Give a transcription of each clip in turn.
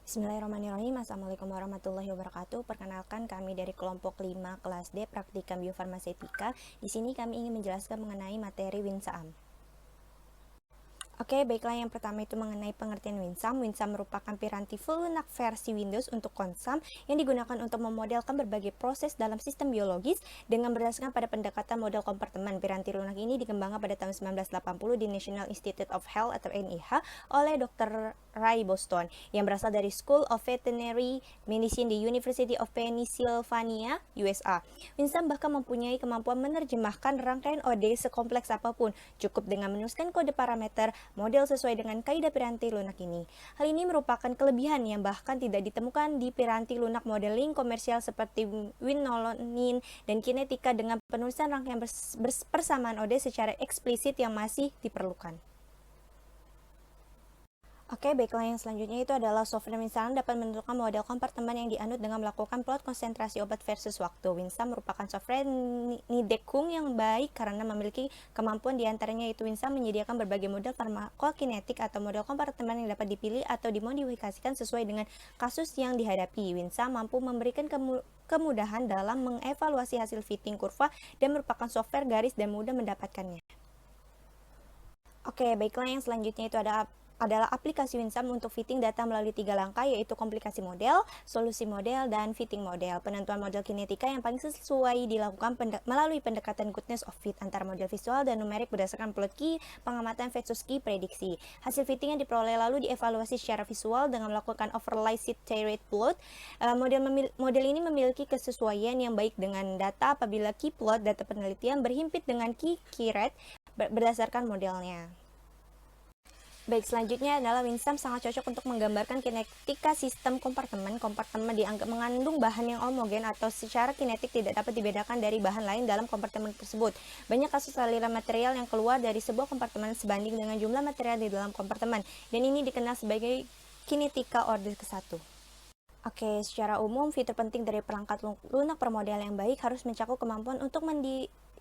Bismillahirrahmanirrahim. Assalamualaikum warahmatullahi wabarakatuh. Perkenalkan, kami dari kelompok 5 kelas D Praktika Biofarmasetika. Di sini kami ingin menjelaskan mengenai materi WinSam. Oke, baiklah, yang pertama itu mengenai pengertian WinSam. WinSam merupakan piranti full lunak versi Windows untuk konsam yang digunakan untuk memodelkan berbagai proses dalam sistem biologis dengan berdasarkan pada pendekatan model kompartemen. Piranti lunak ini dikembangkan pada tahun 1980 di National Institute of Health atau NIH oleh Dr. Ray Boston yang berasal dari School of Veterinary Medicine di University of Pennsylvania, USA. WinSam bahkan mempunyai kemampuan menerjemahkan rangkaian OD sekompleks apapun, cukup dengan menuliskan kode parameter model sesuai dengan kaidah piranti lunak ini. Hal ini merupakan kelebihan yang bahkan tidak ditemukan di piranti lunak modeling komersial seperti Winnolonin dan Kinetica dengan penulisan rangkaian persamaan OD secara eksplisit yang masih diperlukan. Oke, baiklah, yang selanjutnya itu adalah software WinSam dapat menentukan model kompartemen yang dianut dengan melakukan plot konsentrasi obat versus waktu. WinSam merupakan software nidekung yang baik karena memiliki kemampuan diantaranya yaitu WinSam menyediakan berbagai model farmakokinetik atau model kompartemen yang dapat dipilih atau dimodifikasikan sesuai dengan kasus yang dihadapi. WinSam mampu memberikan kemudahan dalam mengevaluasi hasil fitting kurva dan merupakan software garis dan mudah mendapatkannya. Oke, baiklah, yang selanjutnya itu adalah aplikasi WinSam untuk fitting data melalui 3 langkah, yaitu komplikasi model, solusi model, dan fitting model. Penentuan model kinetika yang paling sesuai dilakukan melalui pendekatan goodness of fit antara model visual dan numerik berdasarkan plot key, pengamatan versus key prediksi. Hasil fitting yang diperoleh lalu dievaluasi secara visual dengan melakukan overlay seed-tiered plot. Model ini memiliki kesesuaian yang baik dengan data apabila key plot data penelitian berhimpit dengan key rate berdasarkan modelnya. Baik, selanjutnya adalah WinSam sangat cocok untuk menggambarkan kinetika sistem kompartemen. Kompartemen dianggap mengandung bahan yang homogen atau secara kinetik tidak dapat dibedakan dari bahan lain dalam kompartemen tersebut. Banyak kasus aliran material yang keluar dari sebuah kompartemen sebanding dengan jumlah material di dalam kompartemen, dan ini dikenal sebagai kinetika order ke-1. Oke, secara umum, fitur penting dari perangkat lunak permodel yang baik harus mencakup kemampuan untuk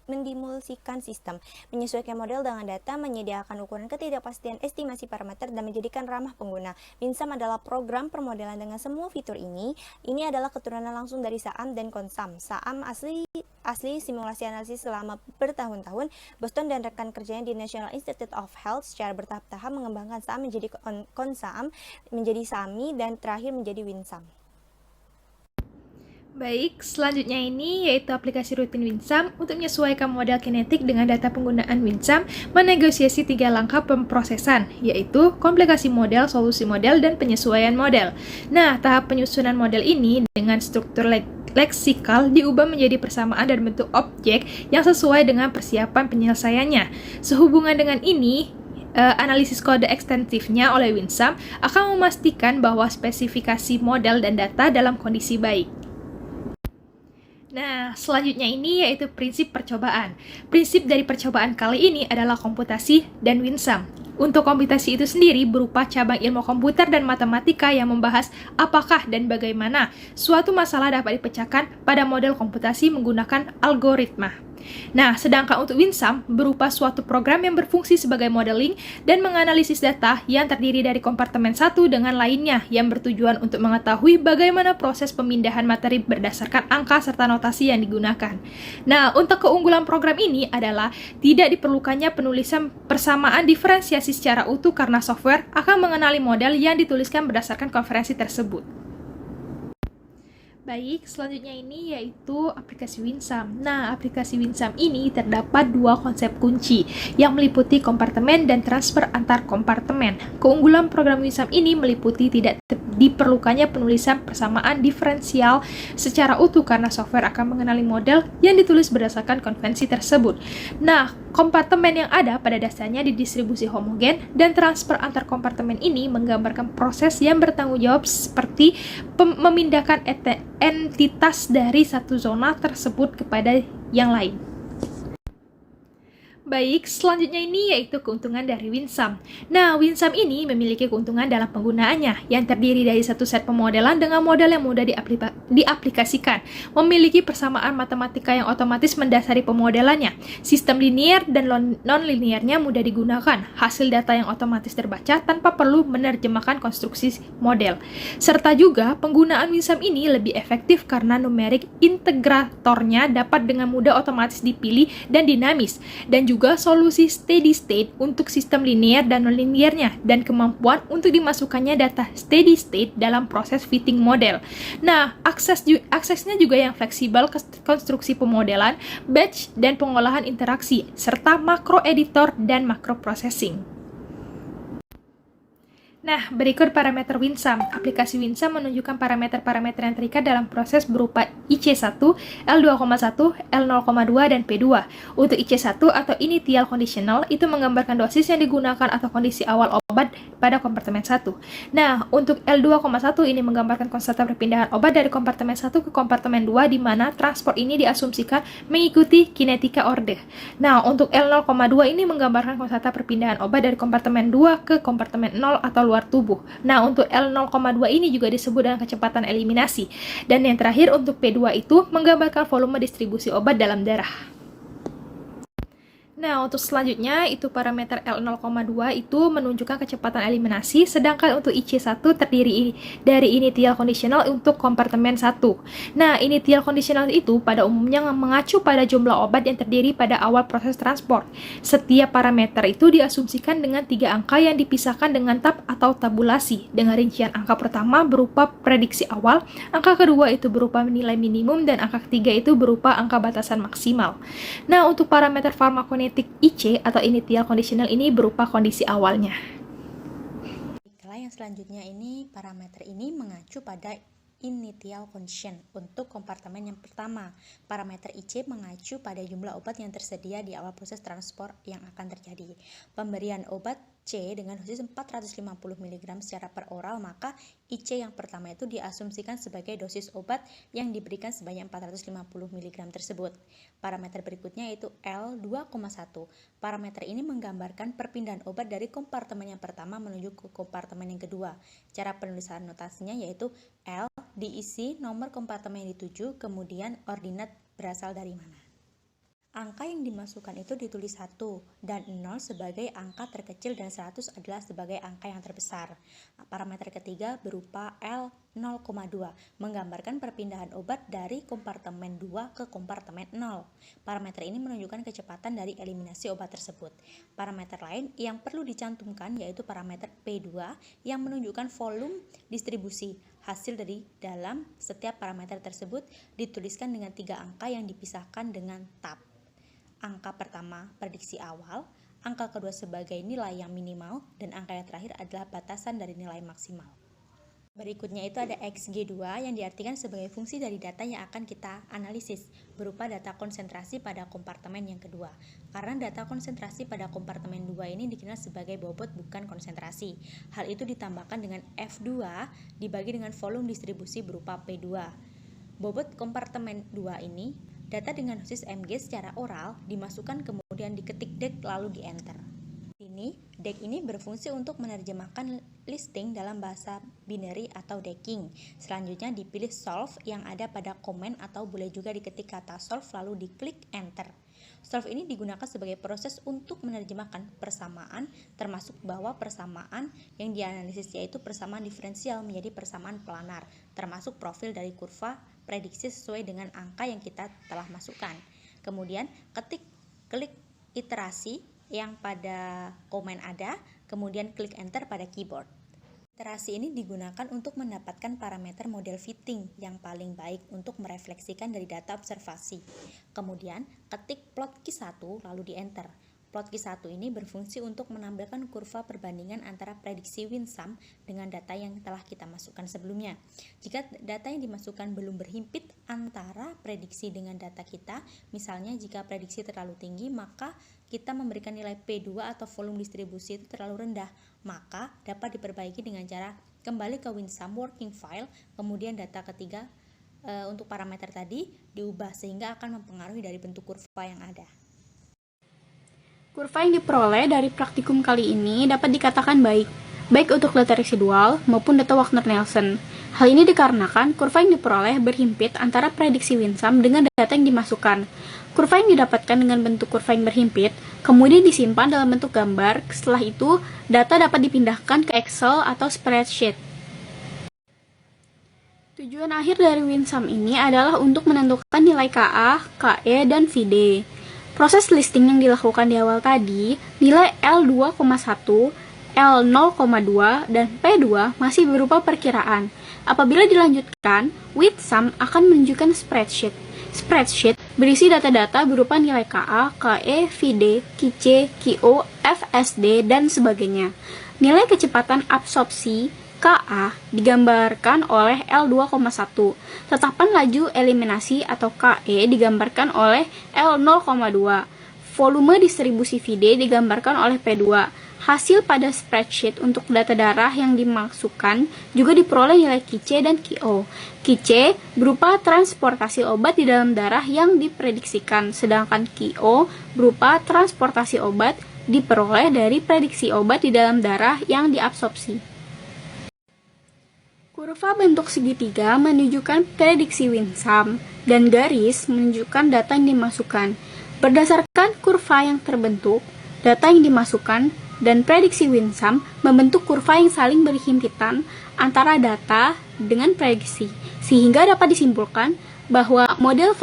mendimulsikan sistem, menyesuaikan model dengan data, menyediakan ukuran ketidakpastian estimasi parameter, dan menjadikan ramah pengguna. WinSam adalah program permodelan dengan semua fitur ini. Ini adalah keturunan langsung dari SAM dan Konsam. SAM asli simulasi analisis selama bertahun-tahun. Boston dan rekan kerjanya di National Institute of Health secara bertahap-tahap mengembangkan SAM menjadi Konsam, menjadi SAMI, dan terakhir menjadi WinSam. Baik, selanjutnya ini yaitu aplikasi rutin WinSam untuk menyesuaikan model kinetik dengan data penggunaan WinSam, menegosiasi 3 langkah pemrosesan, yaitu komplikasi model, solusi model, dan penyesuaian model. Nah, tahap penyusunan model ini dengan struktur leksikal diubah menjadi persamaan dan bentuk objek yang sesuai dengan persiapan penyelesaiannya. Sehubungan dengan ini, analisis kode ekstensifnya oleh WinSam akan memastikan bahwa spesifikasi model dan data dalam kondisi baik. Nah, selanjutnya ini yaitu prinsip percobaan. Prinsip dari percobaan kali ini adalah komputasi dan WinSam. Untuk komputasi itu sendiri berupa cabang ilmu komputer dan matematika yang membahas apakah dan bagaimana suatu masalah dapat dipecahkan pada model komputasi menggunakan algoritma. Nah, sedangkan untuk WinSam berupa suatu program yang berfungsi sebagai modeling dan menganalisis data yang terdiri dari kompartemen satu dengan lainnya yang bertujuan untuk mengetahui bagaimana proses pemindahan materi berdasarkan angka serta notasi yang digunakan. Nah, untuk keunggulan program ini adalah tidak diperlukannya penulisan persamaan diferensiasi secara utuh karena software akan mengenali model yang dituliskan berdasarkan konferensi tersebut. Baik, selanjutnya ini yaitu aplikasi WinSam. Nah, aplikasi WinSam ini terdapat 2 konsep kunci yang meliputi kompartemen dan transfer antar kompartemen. Keunggulan program WinSam ini meliputi tidak diperlukannya penulisan persamaan diferensial secara utuh karena software akan mengenali model yang ditulis berdasarkan konvensi tersebut. Nah, kompartemen yang ada pada dasarnya didistribusi homogen dan transfer antar kompartemen ini menggambarkan proses yang bertanggung jawab seperti memindahkan entitas dari satu zona tersebut kepada yang lain. Baik, selanjutnya ini yaitu keuntungan dari Winsum. Nah, Winsum ini memiliki keuntungan dalam penggunaannya, yang terdiri dari satu set pemodelan dengan model yang mudah diaplikasikan, memiliki persamaan matematika yang otomatis mendasari pemodelannya, sistem linier dan non-linearnya mudah digunakan, hasil data yang otomatis terbaca tanpa perlu menerjemahkan konstruksi model. Serta juga, penggunaan Winsum ini lebih efektif karena numerik integratornya dapat dengan mudah otomatis dipilih dan dinamis, dan juga solusi steady state untuk sistem linear dan non-linearnya, dan kemampuan untuk dimasukkannya data steady state dalam proses fitting model. Nah, aksesnya juga yang fleksibel, konstruksi pemodelan, batch, dan pengolahan interaksi, serta makro editor dan makro processing. Nah, berikut parameter Winsum. Aplikasi Winsum menunjukkan parameter-parameter yang terikat dalam proses berupa IC1, L2,1, L0,2, dan P2. Untuk IC1 atau Initial Conditional, itu menggambarkan dosis yang digunakan atau kondisi awal obat pada kompartemen 1. Nah, untuk L2,1 ini menggambarkan konstanta perpindahan obat dari kompartemen 1 ke kompartemen 2, di mana transport ini diasumsikan mengikuti kinetika orde. Nah, untuk L0,2 ini menggambarkan konstanta perpindahan obat dari kompartemen 2 ke kompartemen 0 atau luar tubuh. Nah, untuk L0,2 ini juga disebut dengan kecepatan eliminasi. Dan yang terakhir untuk P2 itu menggambarkan volume distribusi obat dalam darah. Nah, untuk selanjutnya itu parameter L0,2 itu menunjukkan kecepatan eliminasi, sedangkan untuk IC1 terdiri dari initial conditional untuk kompartemen 1. Nah, initial conditional itu pada umumnya mengacu pada jumlah obat yang terdiri pada awal proses transport. Setiap parameter itu diasumsikan dengan 3 angka yang dipisahkan dengan tab atau tabulasi, dengan rincian angka pertama berupa prediksi awal, angka kedua itu berupa nilai minimum, dan angka ketiga itu berupa angka batasan maksimal. Nah, untuk parameter farmakokinetik IC atau initial conditional ini berupa kondisi awalnya. Yang selanjutnya ini, parameter ini mengacu pada initial condition untuk kompartemen yang pertama. Parameter IC mengacu pada jumlah obat yang tersedia di awal proses transport yang akan terjadi. Pemberian obat C dengan dosis 450 mg secara per oral, maka IC yang pertama itu diasumsikan sebagai dosis obat yang diberikan sebanyak 450 mg tersebut. Parameter berikutnya yaitu L2,1. Parameter ini menggambarkan perpindahan obat dari kompartemen yang pertama menuju ke kompartemen yang kedua. Cara penulisan notasinya yaitu L diisi nomor kompartemen yang dituju, kemudian ordinat berasal dari mana. Angka yang dimasukkan itu ditulis 1 dan 0 sebagai angka terkecil dan 100 adalah sebagai angka yang terbesar. Parameter ketiga berupa L0,2 menggambarkan perpindahan obat dari kompartemen 2 ke kompartemen 0. Parameter ini menunjukkan kecepatan dari eliminasi obat tersebut. Parameter lain yang perlu dicantumkan yaitu parameter P2 yang menunjukkan volume distribusi. Hasil dari dalam setiap parameter tersebut dituliskan dengan 3 angka yang dipisahkan dengan tab. Angka pertama prediksi awal, angka kedua sebagai nilai yang minimal, dan angka yang terakhir adalah batasan dari nilai maksimal. Berikutnya itu ada XG2 yang diartikan sebagai fungsi dari data yang akan kita analisis, berupa data konsentrasi pada kompartemen yang kedua. Karena data konsentrasi pada kompartemen 2 ini dikenal sebagai bobot bukan konsentrasi. Hal itu ditambahkan dengan F2 dibagi dengan volume distribusi berupa P2. Bobot kompartemen 2 ini, data dengan dosis mg secara oral dimasukkan kemudian diketik DEC lalu di enter. Ini DEC ini berfungsi untuk menerjemahkan listing dalam bahasa binary atau decking. Selanjutnya dipilih solve yang ada pada komen atau boleh juga diketik kata solve lalu diklik enter. Solve ini digunakan sebagai proses untuk menerjemahkan persamaan, termasuk bahwa persamaan yang dianalisis yaitu persamaan diferensial menjadi persamaan planar, termasuk profil dari kurva prediksi sesuai dengan angka yang kita telah masukkan. Kemudian klik iterasi yang pada komen ada, kemudian klik enter pada keyboard. Iterasi ini digunakan untuk mendapatkan parameter model fitting yang paling baik untuk merefleksikan dari data observasi. Kemudian ketik plot Q1 lalu di enter. Plot Q1 ini berfungsi untuk menampilkan kurva perbandingan antara prediksi Winsum dengan data yang telah kita masukkan sebelumnya. Jika data yang dimasukkan belum berhimpit antara prediksi dengan data kita, misalnya jika prediksi terlalu tinggi, maka kita memberikan nilai P2 atau volume distribusi itu terlalu rendah, maka dapat diperbaiki dengan cara kembali ke Winsum working file, kemudian data ketiga untuk parameter tadi diubah sehingga akan mempengaruhi dari bentuk kurva yang ada. Kurva yang diperoleh dari praktikum kali ini dapat dikatakan baik untuk data residual maupun data Wagner-Nelson. Hal ini dikarenakan kurva yang diperoleh berhimpit antara prediksi Winsum dengan data yang dimasukkan. Kurva yang didapatkan dengan bentuk kurva yang berhimpit kemudian disimpan dalam bentuk gambar. Setelah itu, data dapat dipindahkan ke Excel atau spreadsheet. Tujuan akhir dari Winsum ini adalah untuk menentukan nilai KA, KE, dan VD. Proses listing yang dilakukan di awal tadi, nilai L2,1, L0,2, dan P2 masih berupa perkiraan. Apabila dilanjutkan, Winsum akan menunjukkan spreadsheet. Spreadsheet berisi data-data berupa nilai KA, KE, VD, QC, QO, FSD, dan sebagainya. Nilai kecepatan absorpsi KA digambarkan oleh L2,1. Tetapan laju eliminasi atau KE digambarkan oleh L0,2. Volume distribusi VD digambarkan oleh P2. Hasil pada spreadsheet untuk data darah yang dimasukkan juga diperoleh nilai QC dan QO. QC berupa transportasi obat di dalam darah yang diprediksikan, sedangkan QO berupa transportasi obat diperoleh dari prediksi obat di dalam darah yang diabsorpsi. Kurva bentuk segitiga menunjukkan prediksi Winsum, dan garis menunjukkan data yang dimasukkan. Berdasarkan kurva yang terbentuk, data yang dimasukkan, dan prediksi Winsum membentuk kurva yang saling berhimpitan antara data dengan prediksi, sehingga dapat disimpulkan bahwa model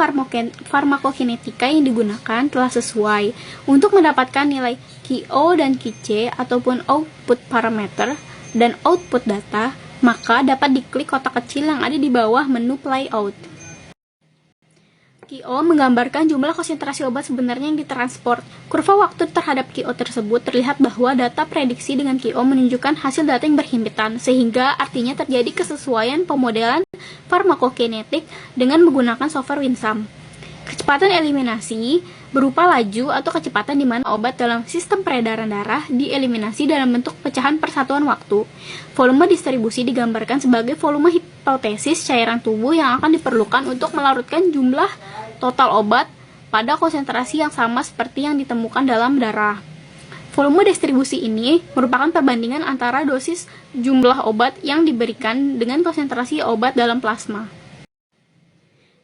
farmakokinetika yang digunakan telah sesuai. Untuk mendapatkan nilai QO dan QC ataupun output parameter dan output data, maka dapat diklik kotak kecil yang ada di bawah menu Playout. QO menggambarkan jumlah konsentrasi obat sebenarnya yang ditransport. Kurva waktu terhadap QO tersebut terlihat bahwa data prediksi dengan QO menunjukkan hasil data yang berhimpitan, sehingga artinya terjadi kesesuaian pemodelan farmakokinetik dengan menggunakan software Winsum. Kecepatan eliminasi berupa laju atau kecepatan di mana obat dalam sistem peredaran darah dieliminasi dalam bentuk pecahan persatuan waktu. Volume distribusi digambarkan sebagai volume hipotesis cairan tubuh yang akan diperlukan untuk melarutkan jumlah total obat pada konsentrasi yang sama seperti yang ditemukan dalam darah. Volume distribusi ini merupakan perbandingan antara dosis jumlah obat yang diberikan dengan konsentrasi obat dalam plasma.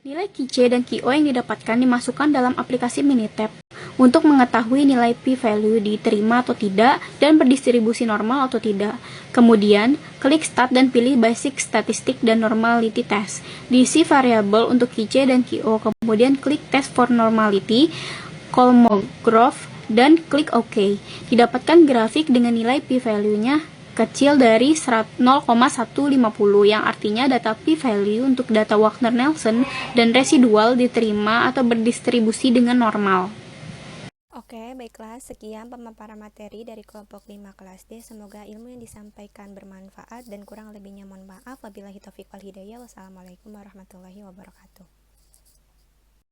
Nilai QC dan QO yang didapatkan dimasukkan dalam aplikasi Minitab untuk mengetahui nilai p-value diterima atau tidak dan berdistribusi normal atau tidak. Kemudian, klik Start dan pilih Basic Statistic dan Normality Test. Diisi variabel untuk QC dan QO, kemudian klik Test for Normality, Kolmogorov, dan klik OK. Didapatkan grafik dengan nilai p-value-nya kecil dari 0,150 yang artinya data p-value untuk data Wagner-Nelson dan residual diterima atau berdistribusi dengan normal. Oke, baiklah, sekian pemaparan materi dari kelompok 5 kelas D. Semoga ilmu yang disampaikan bermanfaat dan kurang lebihnya mohon maaf. Wabillahi taufiq wal hidayah. Wassalamualaikum warahmatullahi wabarakatuh.